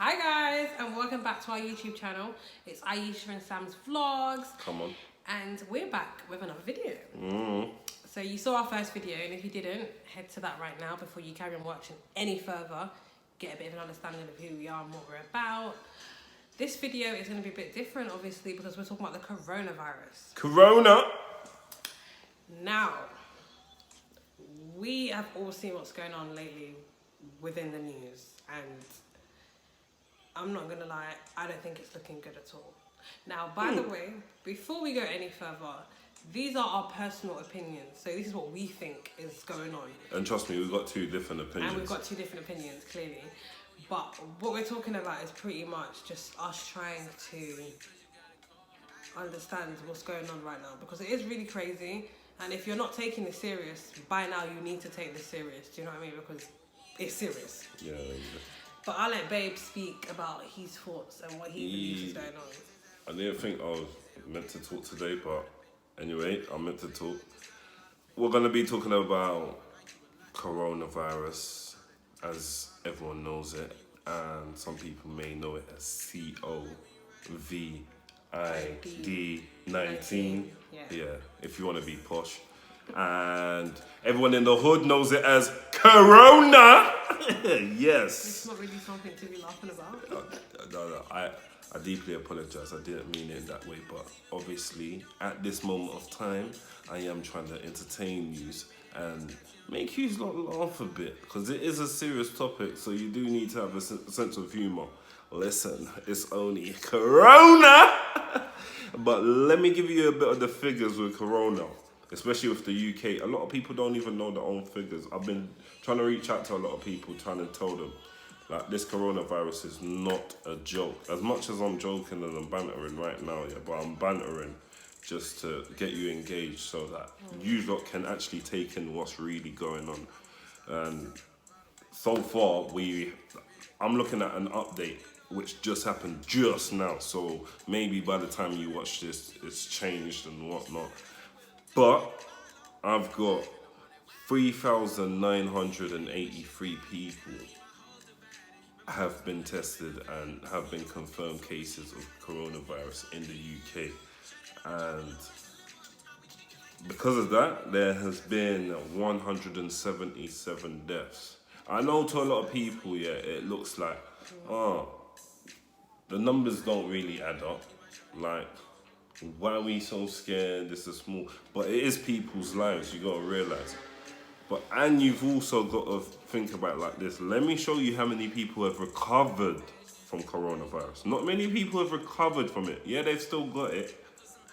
Hi guys, and welcome back to our YouTube channel. It's Ayesha and Sam's vlogs. Come on. And we're back with another video. So you saw our first video, and if you didn't, head to that right now before you carry on watching any further. Get a bit of an understanding of who we are and what we're about. This video is going to be a bit different, obviously, because we're talking about the coronavirus. Corona. Now, we have all seen what's going on lately within the news, and I'm not gonna lie, I don't think it's looking good at all. Now, by the way, before we go any further, these are our personal opinions. So this is what we think is going on. And trust me, we've got two different opinions. And we've got two different opinions, clearly. But what we're talking about is pretty much just us trying to understand what's going on right now. Because it is really crazy. And if you're not taking this serious, by now you need to take this serious. Do you know what I mean? Because it's serious. Yeah. But I'll let Babe speak about his thoughts and what he believes is going on. I didn't think I was meant to talk today, but anyway, I'm meant to talk. We're going to be talking about coronavirus, as everyone knows it, and some people may know it as COVID-19. Yeah, if you want to be posh. And everyone in the hood knows it as Corona. Yes. It's not really something to be laughing about. No, I deeply apologize. I didn't mean it in that way, but obviously at this moment of time, I am trying to entertain you and make you lot laugh a bit, because it is a serious topic, so you do need to have a sense of humor. Listen, it's only Corona. But let me give you a bit of the figures with Corona, especially with the UK. A lot of people don't even know their own figures. I've been trying to reach out to a lot of people, trying to tell them, like, this coronavirus is not a joke. As much as I'm joking and I'm bantering right now, but I'm bantering just to get you engaged so that you lot can actually take in what's really going on. And so far, I'm looking at an update which just happened just now. So maybe by the time you watch this, it's changed and whatnot. But I've got 3,983 people have been tested and have been confirmed cases of coronavirus in the UK. And because of that, there has been 177 deaths. I know to a lot of people, it looks like, the numbers don't really add up. Like, why are we so scared? This is small. But it is people's lives, you gotta realize. And you've also got to think about it like this. Let me show you how many people have recovered from coronavirus. Not many people have recovered from it. Yeah, they've still got it,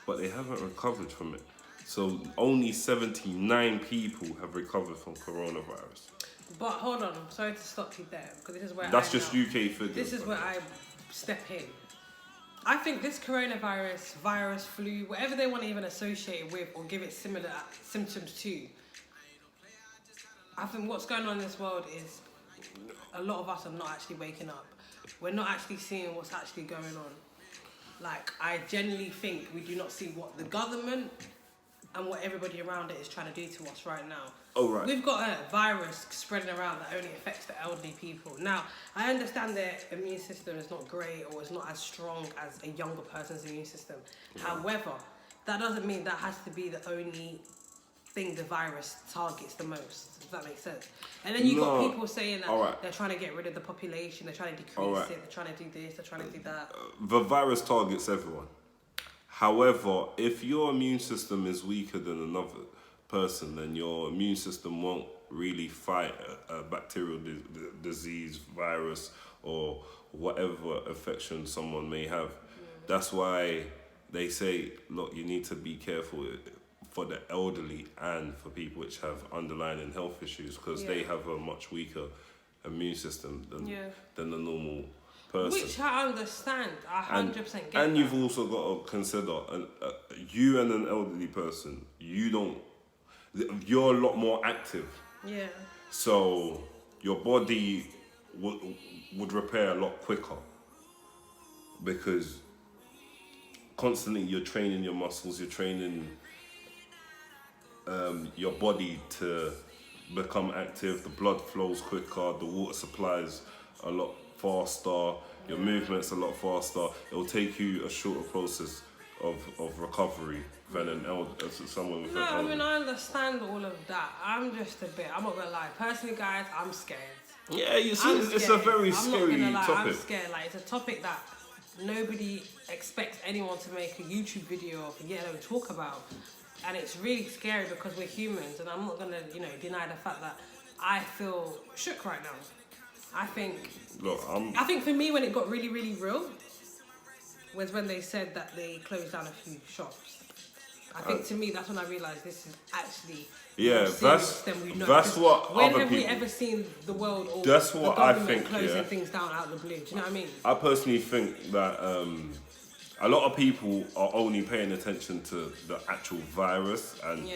but they haven't recovered from it. So only 79 people have recovered from coronavirus. But hold on, I'm sorry to stop you there, because this is where That's just UK figures. This is where I step in. I think this coronavirus, virus, flu, whatever they want to even associate it with or give it similar symptoms to, I think what's going on in this world is a lot of us are not actually waking up. We're not actually seeing what's actually going on. Like, I genuinely think we do not see what the government and what everybody around it is trying to do to us right now. Oh, right. We've got a virus spreading around that only affects the elderly people. Now, I understand their immune system is not great or is not as strong as a younger person's immune system. Yeah. However, that doesn't mean that has to be the only thing the virus targets the most. Does that make sense? And then you've got people saying that they're trying to get rid of the population, they're trying to decrease it, they're trying to do this, they're trying to do that. The virus targets everyone. However, if your immune system is weaker than another person, then your immune system won't really fight a bacterial disease, virus, or whatever affection someone may have. That's why they say, look, you need to be careful for the elderly and for people which have underlying health issues, because they have a much weaker immune system than the normal person. Which I understand, I 100% get that. And you've also got to consider, you and an elderly person, you're a lot more active. Yeah. So your body would repair a lot quicker, because constantly you're training your muscles, you're training your body to become active, the blood flows quicker, the water supplies a lot faster. Your movement's a lot faster. It'll take you a shorter process of recovery than someone with No, an I elderly. mean, I understand all of that. I'm not gonna lie. Personally, guys, I'm scared. Yeah, you see, I'm it's a scared. very I'm not scary gonna lie, topic. I'm scared. Like, it's a topic that nobody expects anyone to make a YouTube video of, yet alone talk about. And it's really scary because we're humans, and I'm not gonna, deny the fact that I feel shook right now. I think Look, I think for me, when it got really, really real, was when they said that they closed down a few shops. I think to me, that's when I realised this is actually Yeah, more serious than we know. that's 'Cause what when other have we people- ever seen the world or That's the what I government think, closing yeah. things down out of the blue? Do you know what I mean? I personally think that a lot of people are only paying attention to the actual virus and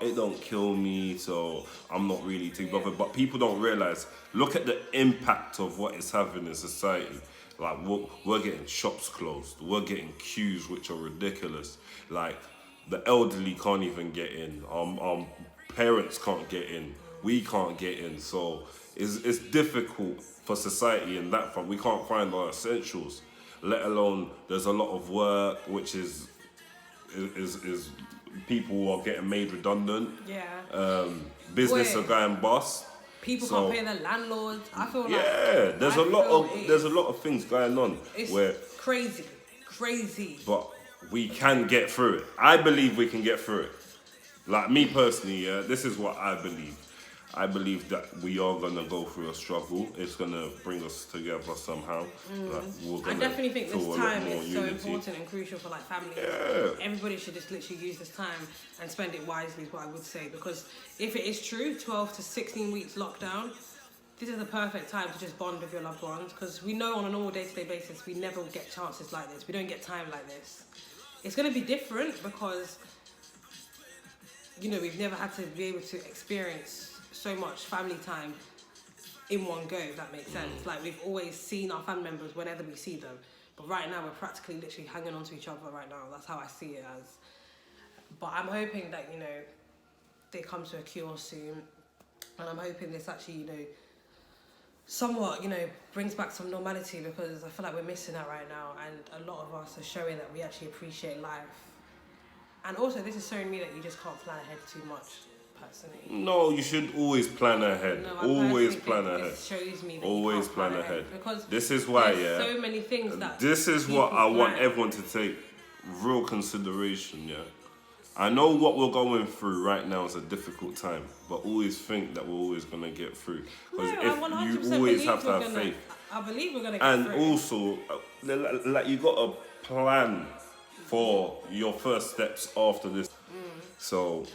it don't kill me, so I'm not really too bothered. But people don't realize, look at the impact of what it's having in society. Like, we're getting shops closed, we're getting queues which are ridiculous. Like, the elderly can't even get in, our parents can't get in, we can't get in. So it's difficult for society in that front. We can't find our essentials, let alone there's a lot of work which is people are getting made redundant. Business are going bust. People can't pay their landlords. I feel like there's a lot of things going on it's where crazy. but we can get through it. I believe we can get through it. Like me personally, this is what I believe. I believe that we are gonna go through a struggle. It's gonna bring us together somehow. Like, I definitely think this feel a lot time more is so unity. important and crucial for like families. Everybody should just literally use this time and spend it wisely is what I would say, because if it is true, 12 to 16 weeks lockdown, this is the perfect time to just bond with your loved ones, because we know on a normal day-to-day basis we never get chances like this. We don't get time like this. It's going to be different because we've never had to be able to experience so much family time in one go, if that makes sense. Like, we've always seen our family members whenever we see them, but right now we're practically literally hanging on to each other right now. That's how I see it as. But I'm hoping that they come to a cure soon, and I'm hoping this actually somewhat brings back some normality, because I feel like we're missing that right now, and a lot of us are showing that we actually appreciate life. And also, this is showing me that you just can't plan ahead too much. Personally. No, you should always plan ahead. No, Always plan ahead. This shows me that Always you can't plan ahead. because this is why, there's so many things that this is what I want plan. everyone to take real consideration. Yeah, I know what we're going through right now is a difficult time, but always think that we're always gonna get through. Because No, if you always have to have faith. I believe we're gonna get And through. also, like, you got to plan for your first steps after this. So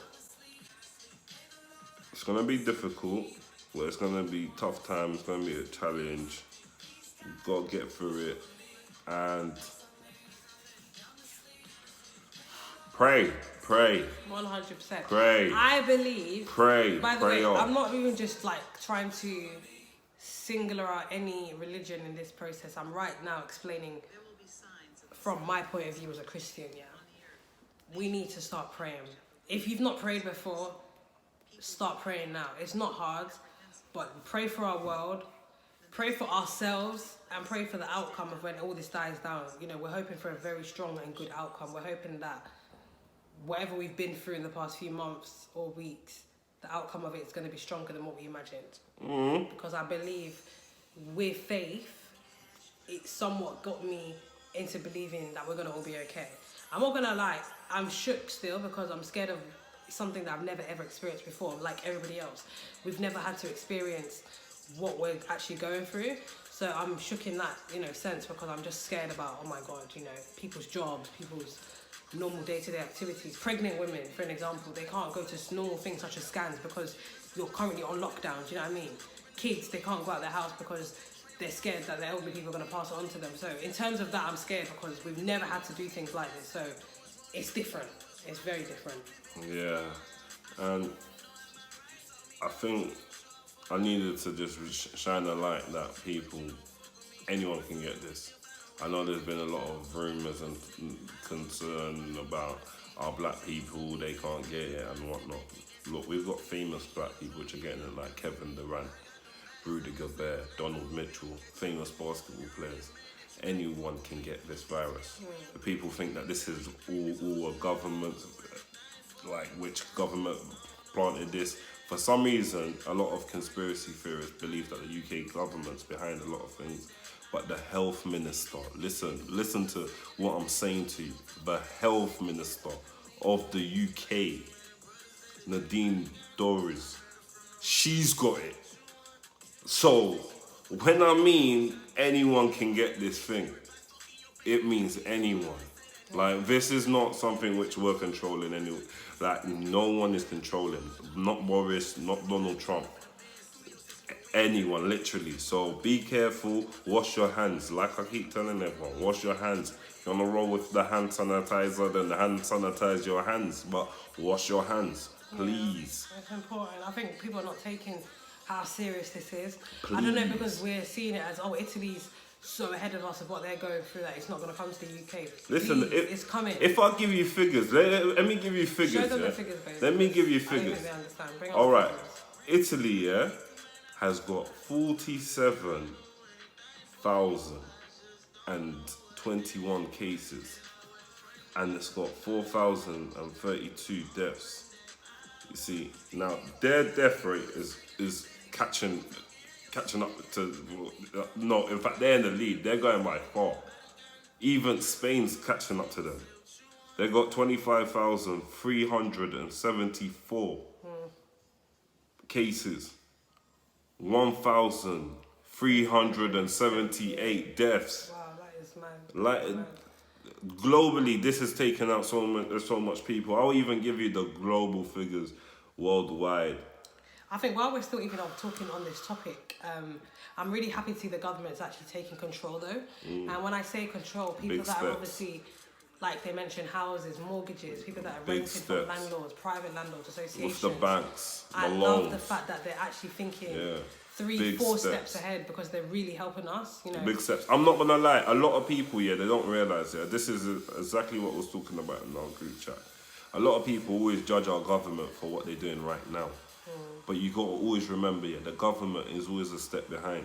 it's gonna be difficult, but it's gonna be tough times. It's gonna be a challenge. You've got to get through it and pray. 100%. Pray. I believe. Pray. By the Pray way, on. I'm not even just like trying to singular out any religion in this process. I'm right now explaining from my point of view as a Christian. Yeah, we need to start praying. If you've not prayed before, start praying now. It's not hard, but pray for our world, pray for ourselves, and pray for the outcome of when all this dies down. We're hoping for a very strong and good outcome. We're hoping that whatever we've been through in the past few months or weeks, the outcome of it is going to be stronger than what we imagined. Because I believe with faith, it somewhat got me into believing that we're going to all be okay. I'm not going to lie, I'm shook still because I'm scared of something that I've never ever experienced before, like everybody else. We've never had to experience what we're actually going through. So I'm shook in that, sense, because I'm just scared about, oh my God, people's jobs, people's normal day-to-day activities. Pregnant women, for an example, they can't go to normal things such as scans because you're currently on lockdown, do you know what I mean? Kids, they can't go out their house because they're scared that their elderly people are going to pass it on to them. So in terms of that, I'm scared because we've never had to do things like this. So it's different. It's very different. Yeah, and I think I needed to just shine a light that anyone can get this. I know there's been a lot of rumours and concern about our black people, they can't get it and whatnot. Look, we've got famous black people which are getting it, like Kevin Durant. Rudy Gobert, Donald Mitchell, famous basketball players. Anyone can get this virus. The people think that this is all a government, like which government planted this. For some reason, a lot of conspiracy theorists believe that the UK government's behind a lot of things. But the health minister, listen to what I'm saying to you. The health minister of the UK, Nadine Dorries, she's got it. So when I mean anyone can get this thing, it means anyone. Like, this is not something which we're controlling anyway. Like, no one is controlling. Not Boris, not Donald Trump. Anyone, literally. So be careful, wash your hands. Like I keep telling everyone, wash your hands. If you want to roll with the hand sanitizer, then hand sanitize your hands. But wash your hands, please. Yeah, it's important. I think people are not taking how serious this is. Please. I don't know, because we're seeing it as, oh, Italy's so ahead of us of what they're going through that it's not going to come to the UK. Listen, it's coming. If I give you figures, let me give you figures. Show them the figures, babe. Let me give you I don't figures. think they understand. Bring up All the right, figures. Italy, has got 47,021 cases, and it's got 4,032 deaths. You see, now their death rate is catching up to, no, in fact, they're in the lead. They're going by far. Even Spain's catching up to them. They got 25,374 cases. 1,378 deaths. Wow, that is mad. Like, globally, this has taken out so much people. I'll even give you the global figures worldwide. I think while we're still even talking on this topic, I'm really happy to see the government's actually taking control though. And when I say control, people Big that steps. are obviously, like they mentioned, houses, mortgages, people that are Big renting from steps. landlords, private landlords, associations. With the banks, the I loans. love the fact that they're actually thinking Big 3-4 steps. steps ahead, because they're really helping us, you know. Big steps. I'm not gonna lie, a lot of people, they don't realise, this is exactly what I was talking about in our group chat. A lot of people always judge our government for what they're doing right now. But you got to always remember, the government is always a step behind.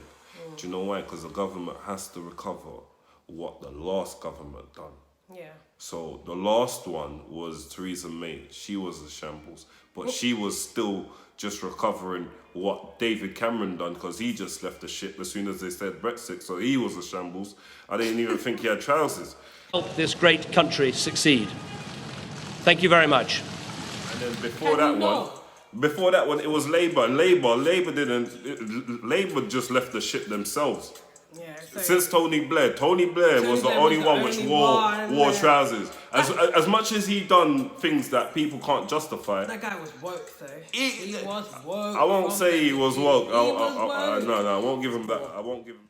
Do you know why? Because the government has to recover what the last government done. Yeah. So the last one was Theresa May. She was a shambles. But she was still just recovering what David Cameron done, because he just left the ship as soon as they said Brexit. So he was a shambles. I didn't even think he had trousers. Help this great country succeed. Thank you very much. And then before that one, it was Labour. Labour just left the ship themselves. Yeah, so Since Tony Blair was the only one which wore trousers. As much as he done things that people can't justify. That guy was woke though. He was woke. I won't say he was woke. No, I won't give him that. I won't give him.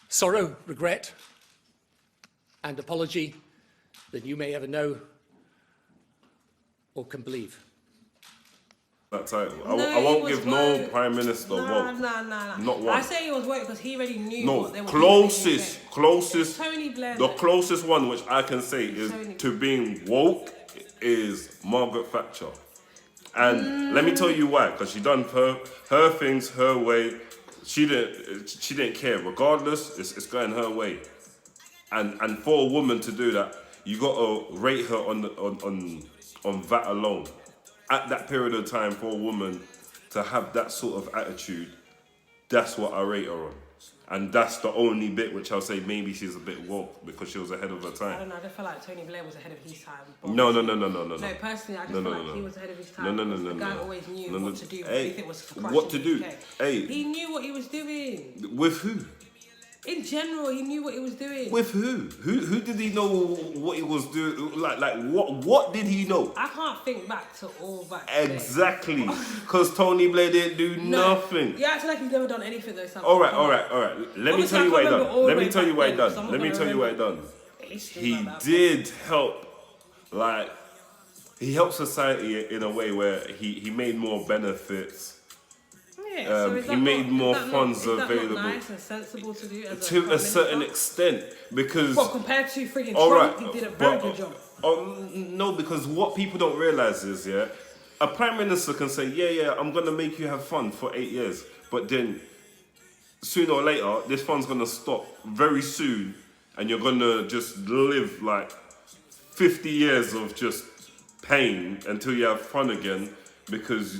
Sorrow, regret, and apology that you may ever know or can believe. That title. I No, won't he was give no woke. Prime Minister woke. Nah. Not one. I say he was woke because he already knew No, what they were doing. closest. Tony Blair. The closest one which I can say is to being woke is Margaret Thatcher. And let me tell you why, because she done her things her way. She didn't care. Regardless, it's going her way. And for a woman to do that, you gotta rate her on that alone. At that period of time, for a woman to have that sort of attitude, that's what I rate her on. And that's the only bit which I'll say maybe she's a bit woke, because she was ahead of her I time. don't know. I just feel like Tony Blair was ahead of his time. No. No, personally, I just feel like he was ahead of his time. No. The guy always knew what to do. Hey, if it was for what to do? UK. Hey, He knew what he was doing. with who? In general, he knew what he was doing. With who? Who did he know what he was doing? Like what did he know? I can't think back to all that. Exactly, because Tony Blair didn't do nothing. You acting like he's never done anything though. Sam. All right. Let me tell you what he done. Let me tell you what he done. He did help, like, he helped society in a way where he made more benefits. Yeah, so he made more funds available. Is that not nice and sensible to do as To a certain extent, because... Well, compared to freaking Trump, he did a very good job. No, because what people don't realise is, a prime minister can say, yeah, I'm gonna make you have fun for 8 years, but then sooner or later, this fun's gonna stop very soon, and you're gonna just live like 50 years of just pain until you have fun again, because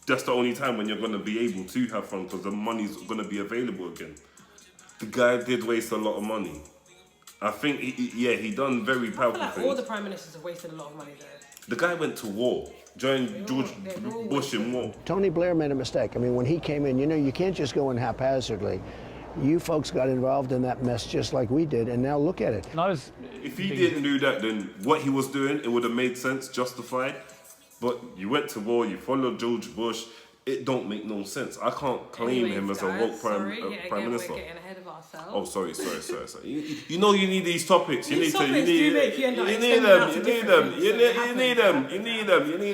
that's the only time when you're gonna be able to have fun, because the money's gonna be available again. The guy did waste a lot of money. I think, he done very I powerful feel like things. all the prime ministers have wasted a lot of money though. The guy went to war, joined George Bush in war. Tony Blair made a mistake. I mean, when he came in, you can't just go in haphazardly. You folks got involved in that mess just like we did, and now look at it. If he didn't do that, then what he was doing, it would have made sense, justified. But you went to war, you followed George Bush. It don't make no sense. I can't claim him as a woke prime minister. We're getting ahead of ourselves. Oh, sorry. You know you need these topics. You need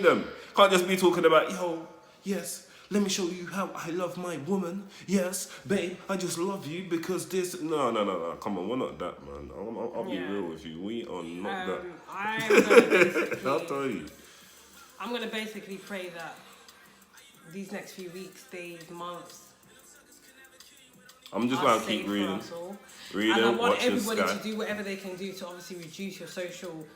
them. Can't just be talking about, yo, yes, let me show you how I love my woman. Yes, babe, I just love you because this. No. Come on, we're not that, man. I'll be real with you. We are not that. I'll tell you. I'm gonna basically pray that these next few weeks, days, months, I'm just are gonna keep safe for reading, us all. And I want watching everybody Sky. to do whatever they can do to obviously reduce your social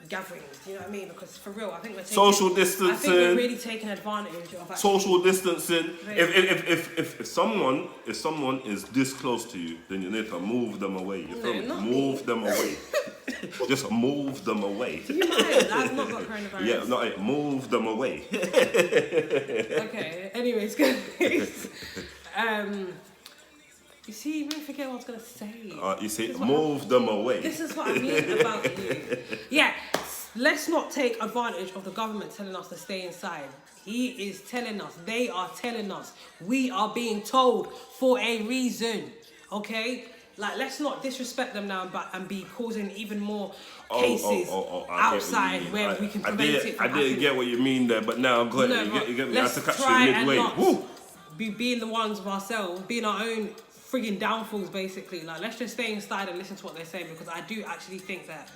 gatherings. Do you know what I mean? Because for real, I think we're taking, Social I think we're distancing. really taking advantage of actually, Social distancing. If someone is this close to you, then you need to move them away. You feel me? not Move them away. Just move them away. You mind? I've not got coronavirus. Yeah, no, move them away. Okay. Anyways, guys. You see, you really forget what I was gonna say. You see, move them away. This is what I mean about you. Yeah, let's not take advantage of the government telling us to stay inside. He is telling us, they are telling us, we are being told for a reason. Okay? Like, let's not disrespect them now and be causing even more cases outside where we can prevent it from happening. I didn't get what you mean there, but now go ahead. You get me. I have to catch you midway. Woo! Be being the ones of ourselves, being our own frigging downfalls, basically. Like, let's just stay inside and listen to what they're saying, because I do actually think that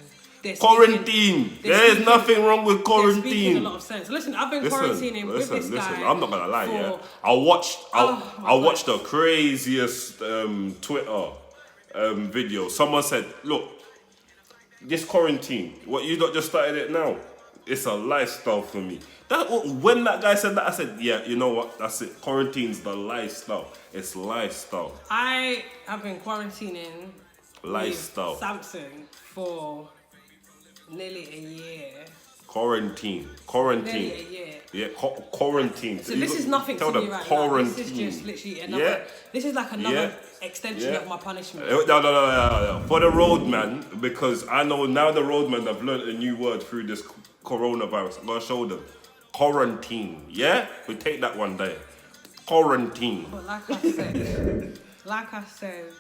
quarantine. There's nothing wrong with quarantine. They're speaking a lot of sense. Listen, I've been quarantining with this guy. I'm not gonna lie, yeah. I watched the craziest Twitter video. Someone said, "Look, this quarantine. What you not just started it now? It's a lifestyle for me." When that guy said that, I said, "Yeah, you know what? That's it. Quarantine's the lifestyle. It's lifestyle." I have been quarantining lifestyle with Samsung for nearly a year. Quarantine. Nearly a year. Yeah, quarantine. So this is nothing to me right now. This is just literally another. Yeah. This is like another extension of my punishment. No. For the roadman, because I know now the roadmen have learned a new word through this coronavirus. I'm gonna show them. Quarantine. Yeah, we take that one day. Quarantine. But like I said,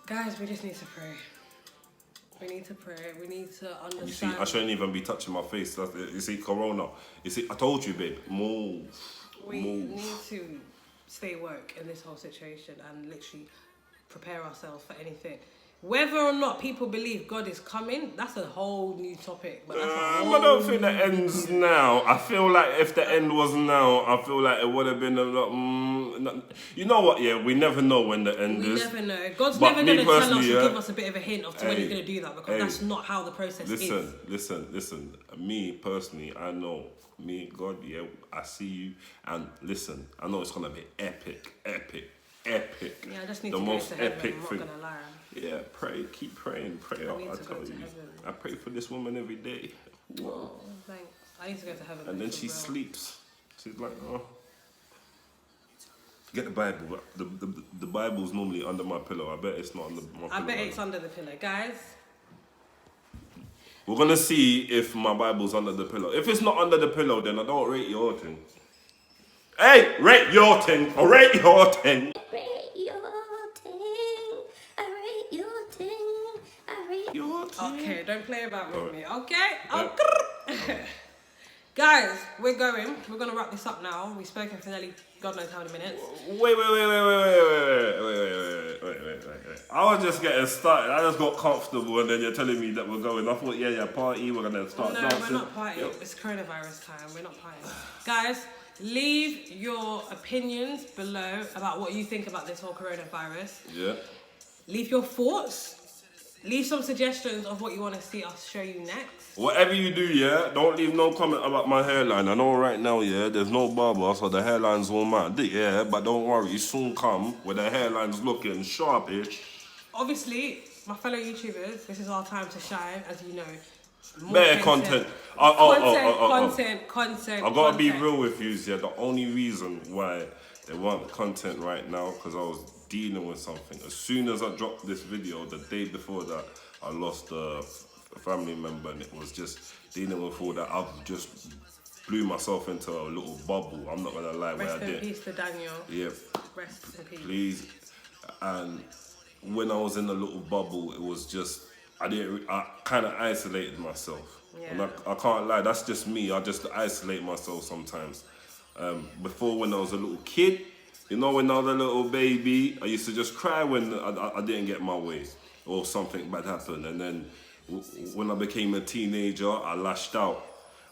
guys, we just need to pray. We need to pray. We need to understand. You see, I shouldn't even be touching my face. You see, corona. You see, I told you, babe. Move. We need to stay woke in this whole situation and literally prepare ourselves for anything. Whether or not people believe God is coming, that's a whole new topic. But that's I don't think the end's now. I feel like if the end was now, I feel like it would have been a lot. You know what? Yeah, we never know when the end is. We never know. God's never going to tell us and give us a bit of a hint of when He's going to do that, because that's not how the process is. Listen. Me personally, I know. Me, God, yeah, I see you. And listen, I know it's going to be epic. Yeah, I just need the to most go to heaven, epic I'm not thing. going to lie. Yeah, pray, keep praying, pray out. I tell you, I pray for this woman every day. Whoa. Oh, thanks. I need to go to heaven. And then she sleeps. She's like, oh. Get the Bible. The Bible's normally under my pillow. I bet it's not under my pillow. I bet it's under the pillow, guys. We're gonna see if my Bible's under the pillow. If it's not under the pillow, then I don't rate your thing. Hey, rate your thing. Or rate your thing. Okay, don't play about with me. Okay? Guys, we're going to wrap this up now. We've spoken for nearly God knows how many minutes. Wait. I was just getting started. I just got comfortable, and then you're telling me that we're going. I thought, yeah, party. We're gonna start No, dancing. we're not partying. It's coronavirus time. We're not partying. Guys, leave your opinions below about what you think about this whole coronavirus. Yeah. Leave your thoughts. Leave some suggestions of what you want to see us show you next. Whatever you do, yeah, don't leave no comment about my hairline. I know right now, yeah, there's no barber, so the hairline's all mad. Yeah, but don't worry, soon come where the hairline's looking sharpish. Obviously, my fellow YouTubers, this is our time to shine, as you know. More Better content. Content. I gotta be real with you, yeah. The only reason why there weren't content right now, because I was dealing with something. As soon as I dropped this video, the day before that, I lost a family member, and it was just dealing with all that. I've just blew myself into a little bubble. I'm not gonna lie, where I did. Rest in peace to Daniel. Yeah. Rest in peace. Please. And when I was in a little bubble, it was just I kind of isolated myself. Yeah. And I can't lie, that's just me. I just isolate myself sometimes. Before, when I was a little kid, you know, when I was a little baby, I used to just cry when I didn't get my way or something bad happened. And then when I became a teenager, I lashed out.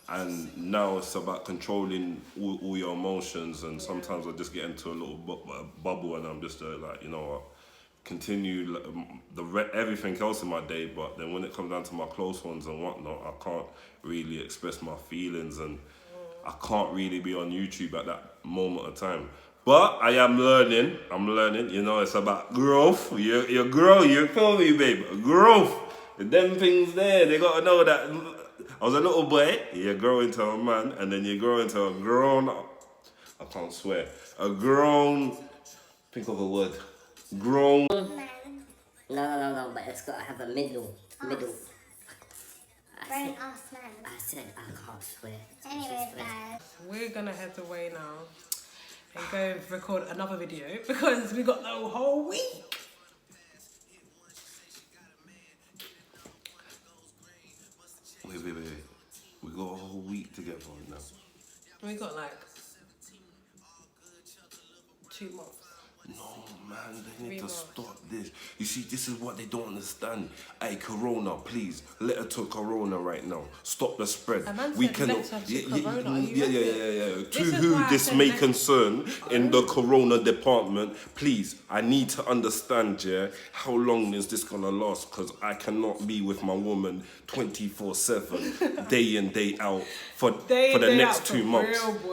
And now it's about controlling all your emotions. And sometimes I just get into a little bubble, and I'm just like, you know what, continue everything else in my day. But then when it comes down to my close ones and whatnot, I can't really express my feelings, and I can't really be on YouTube at that moment of time. But I am learning. I'm learning. You know, it's about growth. You grow. You feel me, babe? Growth. Them things there, they gotta know that I was a little boy. You grow into a man, and then you grow into a grown. I can't swear. A grown. Think of a word. Grown. No, but it's got to have a middle. Middle. Grown ass man. I said I can't swear. Anyways, guys. We're gonna head away now and go record another video because we got the whole week. Wait. We got a whole week together now. We got like 2 months. No, man, they need to stop this. You see, this is what they don't understand. Hey, Corona, please, let her to Corona right now. Stop the spread. A man We said cannot. let her to Corona. Are you Yeah. ready? To This is who why I this said may let- concern in the Corona department, please, I need to understand, yeah, how long is this gonna last? Because I cannot be with my woman 24/7, day in, day out, for the next 2 months. Real boy.